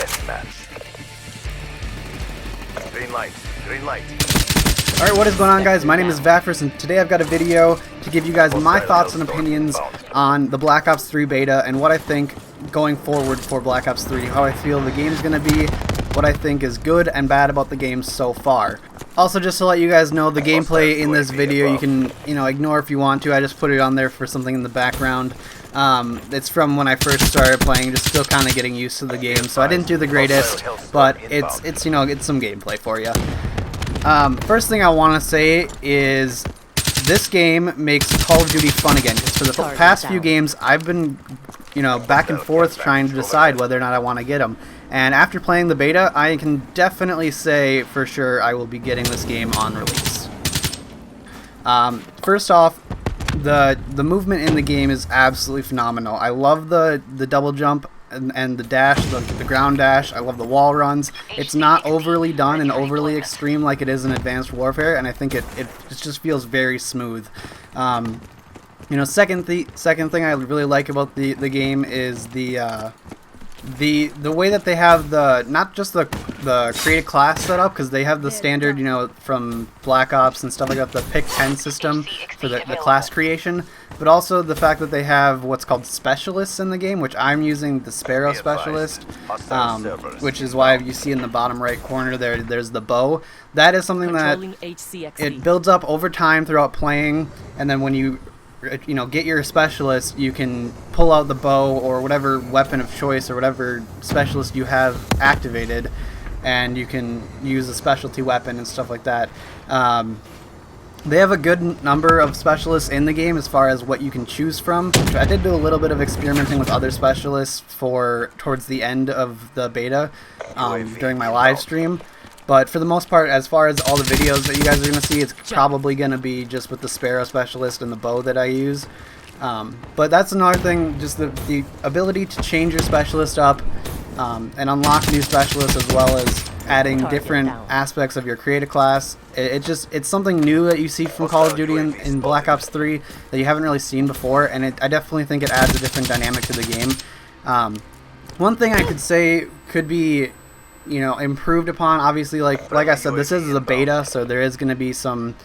deathmatch. Green light. Green light. Alright, what is going on, guys? My name is Vafris, and today I've got a video to give you guys my thoughts and opinions on the Black Ops 3 beta and what I think going forward for Black Ops 3, how I feel the game's going to be, what I think is good and bad about the game so far. Also, just to let you guys know, the gameplay in this video you can, ignore if you want to. I just put it on there for something in the background. It's from when I first started playing, just still kind of getting used to the game, so I didn't do the greatest, but it's some gameplay for you. First thing I want to say is this game makes Call of Duty fun again. Because for the past few games, I've been, back and forth trying to decide whether or not I want to get them. And after playing the beta, I can definitely say for sure I will be getting this game on release. First off, the movement in the game is absolutely phenomenal. I love the double jump and the dash, the ground dash. I love the wall runs. It's not overly done and overly extreme like it is in Advanced Warfare, and I think it just feels very smooth. Second thing I really like about the game is the way that they have not just the created class set up, because they have the standard, from Black Ops and stuff like that, the pick 10 system for the class creation, but also the fact that they have what's called specialists in the game, which I'm using the Sparrow specialist, which is why you see in the bottom right corner there's the bow. That is something that it builds up over time throughout playing, and then when you get your specialist, you can pull out the bow or whatever weapon of choice or whatever specialist you have activated, and you can use a specialty weapon and stuff like that. They have a good number of specialists in the game as far as what you can choose from. I did do a little bit of experimenting with other specialists towards the end of the beta during my live stream. But for the most part, as far as all the videos that you guys are going to see, it's probably going to be just with the Sparrow specialist and the bow that I use. But that's another thing, just the ability to change your specialist up and unlock new specialists, as well as adding different aspects of your creative class. It's something new that you see from Call of Duty in Black Ops 3 that you haven't really seen before, and I definitely think it adds a different dynamic to the game. One thing I could say could be improved upon, obviously, like I said, this is a beta, so there is going to be some,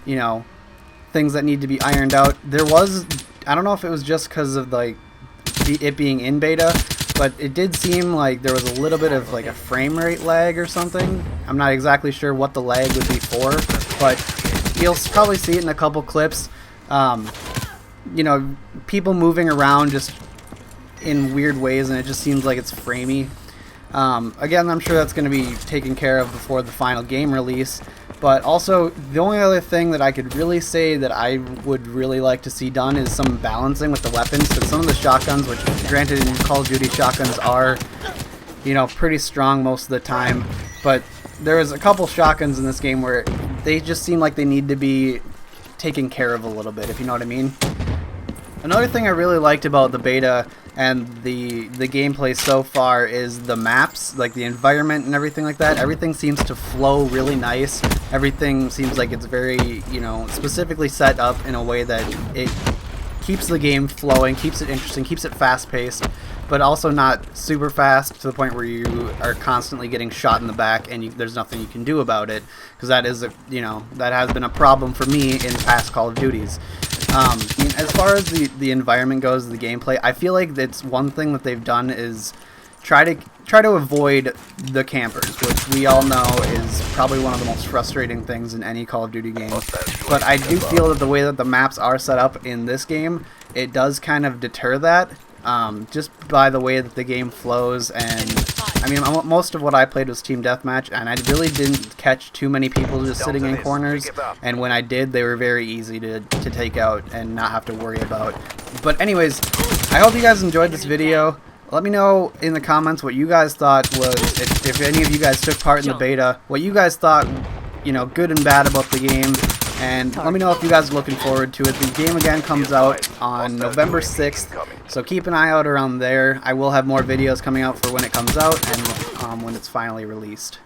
things that need to be ironed out. I don't know if it was just because of it being in beta, but it did seem like there was a little bit of a frame rate lag or something. I'm not exactly sure what the lag would be for, but you'll probably see it in a couple clips. People moving around just in weird ways, and it just seems like it's framey. Again, I'm sure that's going to be taken care of before the final game release, but also the only other thing that I could really say that I would really like to see done is some balancing with the weapons, because some of the shotguns, which granted in Call of Duty shotguns are, pretty strong most of the time, but there's a couple shotguns in this game where they just seem like they need to be taken care of a little bit, if you know what I mean. Another thing I really liked about the beta and the gameplay so far is the maps, like the environment and everything like that. Everything seems to flow really nice. Everything seems like it's very, specifically set up in a way that it keeps the game flowing, keeps it interesting, keeps it fast-paced, but also not super fast to the point where you are constantly getting shot in the back and there's nothing you can do about it, because that is that has been a problem for me in past Call of Duties. As far as the environment goes, the gameplay, I feel like that's one thing that they've done is try to avoid the campers, which we all know is probably one of the most frustrating things in any Call of Duty game. But I do feel that the way that the maps are set up in this game, it does kind of deter that, just by the way that the game flows. And I mean, most of what I played was Team Deathmatch, and I really didn't catch too many people just sitting in corners, and when I did, they were very easy to take out and not have to worry about. But anyways, I hope you guys enjoyed this video. Let me know in the comments what you guys thought was, if any of you guys took part in the beta, what you guys thought, good and bad about the game. And let me know if you guys are looking forward to it. The game again comes out on November 6th, so keep an eye out around there. I will have more videos coming out for when it comes out and when it's finally released.